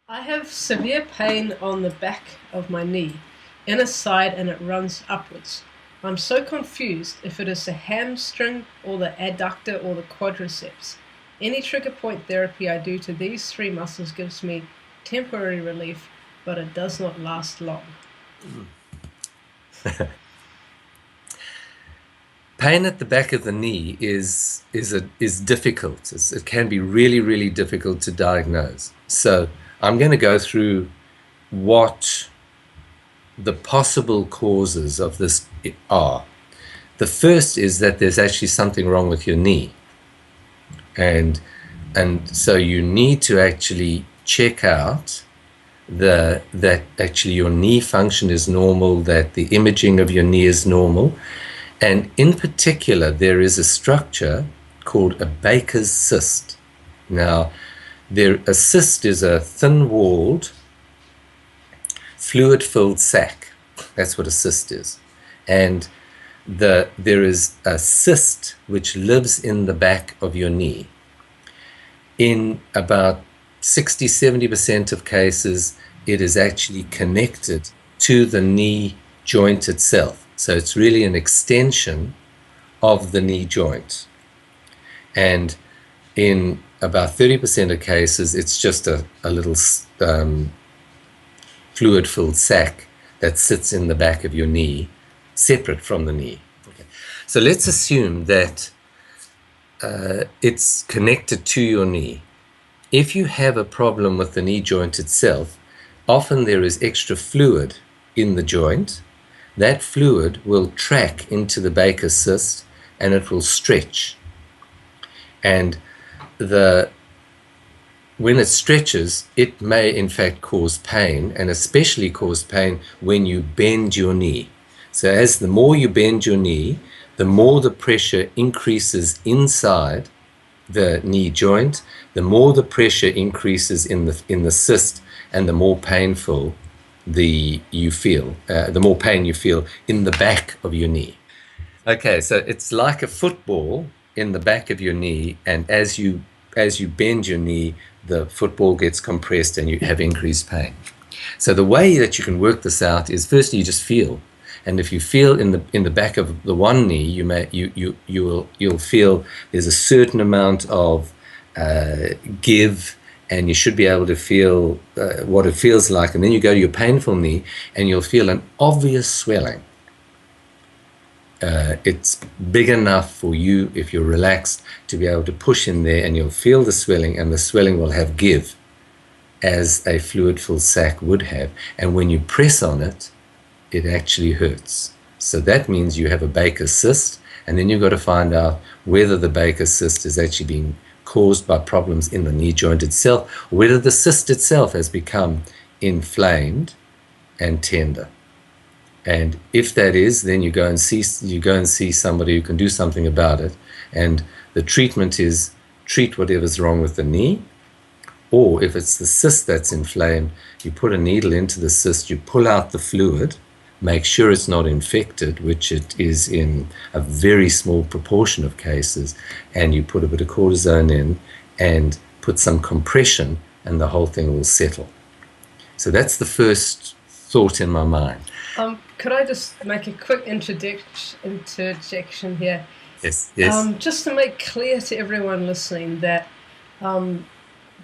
I have severe pain on the back of my knee, inner side, and it runs upwards. I'm so confused if it is the hamstring or the adductor or the quadriceps. Any trigger point therapy I do to these three muscles gives me temporary relief, but it does not last long. Pain at the back of the knee is difficult. It can be really difficult to diagnose. So I'm going to go through what the possible causes of this are. The first is that there's actually something wrong with your knee, and so you need to actually check out that actually your knee function is normal, that the imaging of your knee is normal. And in particular, there is a structure called a Baker's cyst. Now, a cyst is a thin-walled, fluid-filled sac. That's what a cyst is. And there is a cyst which lives in the back of your knee. In about 60–70% of cases, it is actually connected to the knee joint itself. So it's really an extension of the knee joint. And in about 30% of cases, it's just a little fluid-filled sac that sits in the back of your knee, separate from the knee. Okay. So let's assume that it's connected to your knee. If you have a problem with the knee joint itself, often there is extra fluid in the joint. That fluid will track into the Baker's cyst and it will stretch. And when it stretches, it may in fact cause pain, and especially cause pain when you bend your knee. So as the more you bend your knee, the more the pressure increases inside the knee joint, the more the pressure increases in the cyst, and the more painful the more pain you feel in the back of your knee. Okay, so it's like a football in the back of your knee, and as you bend your knee, the football gets compressed and you have increased pain. So the way that you can work this out is, firstly, you just feel. And if you feel in the back of the one knee, you'll feel there's a certain amount of give, and you should be able to feel what it feels like. And then you go to your painful knee and you'll feel an obvious swelling. It's big enough for you, if you're relaxed, to be able to push in there, and you'll feel the swelling, and the swelling will have give, as a fluid-filled sac would have. And when you press on it, it actually hurts. So that means you have a Baker's cyst, and then you've got to find out whether the Baker's cyst is actually being caused by problems in the knee joint itself, or whether the cyst itself has become inflamed and tender. And if that is, then you go and see somebody who can do something about it. And the treatment is treat whatever's wrong with the knee, or if it's the cyst that's inflamed, you put a needle into the cyst, you pull out the fluid, make sure it's not infected, which it is in a very small proportion of cases, and you put a bit of cortisone in and put some compression, and the whole thing will settle. So that's the first thought in my mind. Could I just make a quick interjection here? Yes. Just to make clear to everyone listening that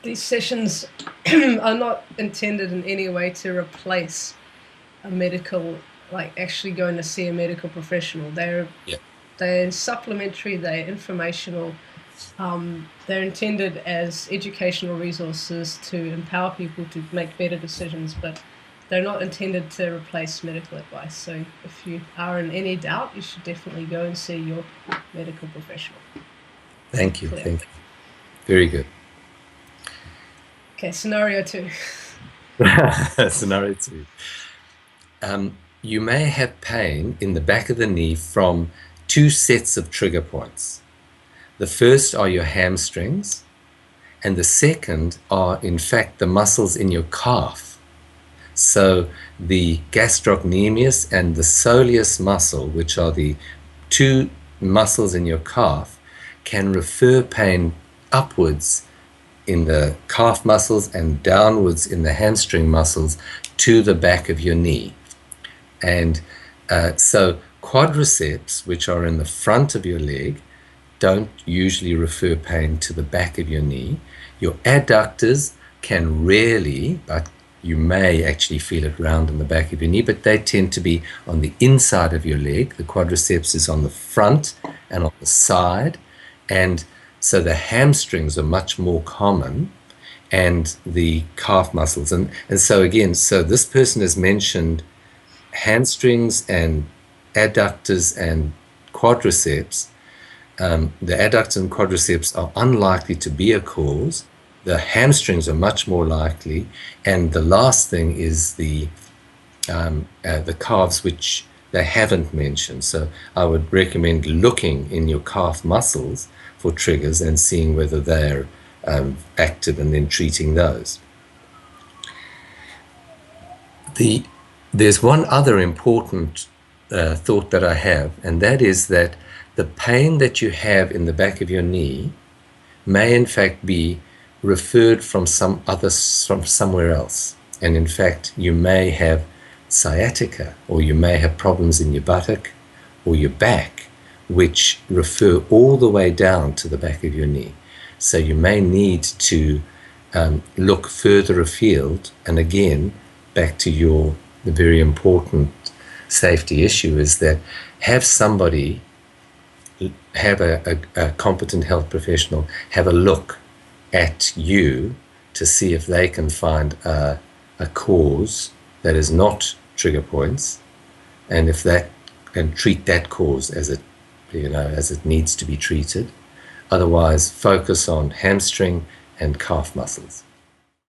these sessions are not intended in any way to replace a medical, like actually going to see a medical professional. They're supplementary, they're informational, they're intended as educational resources to empower people to make better decisions, but they're not intended to replace medical advice. So if you are in any doubt, you should definitely go and see your medical professional. Thank you. Thank you. Very good. Okay, scenario 2. Scenario 2. You may have pain in the back of the knee from 2 sets of trigger points. The first are your hamstrings, and the second are, in fact, the muscles in your calf. So the gastrocnemius and the soleus muscle, which are the 2 muscles in your calf, can refer pain upwards in the calf muscles and downwards in the hamstring muscles to the back of your knee. And so quadriceps, which are in the front of your leg, don't usually refer pain to the back of your knee. Your adductors can rarely, but you may actually feel it round in the back of your knee, but they tend to be on the inside of your leg. The quadriceps is on the front and on the side, and so the hamstrings are much more common, and the calf muscles. And so again, so this person has mentioned hamstrings and adductors and quadriceps. The adductors and quadriceps are unlikely to be a cause. The hamstrings are much more likely, and the last thing is the calves, which they haven't mentioned. So I would recommend looking in your calf muscles for triggers and seeing whether they're active and then treating those. There's one other important thought that I have, and that is that the pain that you have in the back of your knee may in fact be referred from somewhere else. And in fact, you may have sciatica, or you may have problems in your buttock or your back, which refer all the way down to the back of your knee. So you may need to look further afield. And again, back to the very important safety issue is that have a competent health professional have a look at you to see if they can find a cause that is not trigger points, and if that can treat that cause as it needs to be treated. Otherwise, focus on hamstring and calf muscles.